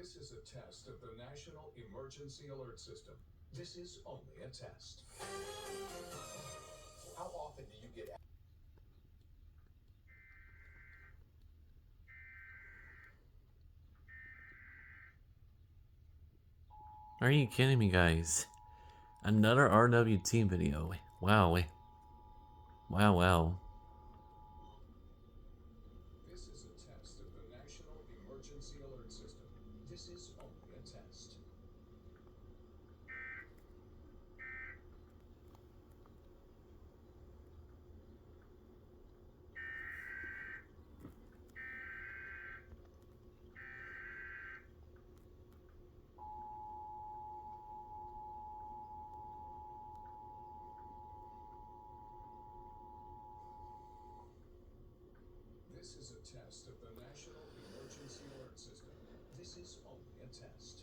This is a test of the National Emergency Alert System. This is only a test. How often do you get... Are you kidding me, guys? Another RWT video. Wow. Wow. This is a test of the National Emergency Alert System. This is only a test. This is a test of the National Emergency Alert System. This is only a test.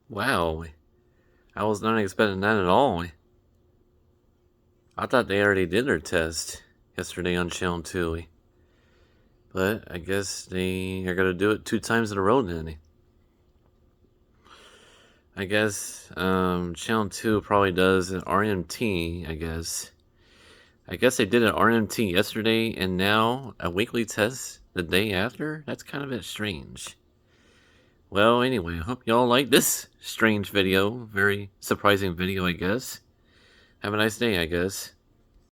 Wow. I was not expecting that at all. I thought they already did their test yesterday on Channel 2. But I guess they are going to do it 2 times in a row then. I guess Channel 2 probably does an RMT, I guess. I guess they did an RMT yesterday and now a weekly test the day after? That's kind of a bit strange. Well, anyway, I hope y'all like this strange video. Very surprising video, I guess. Have a nice day, I guess.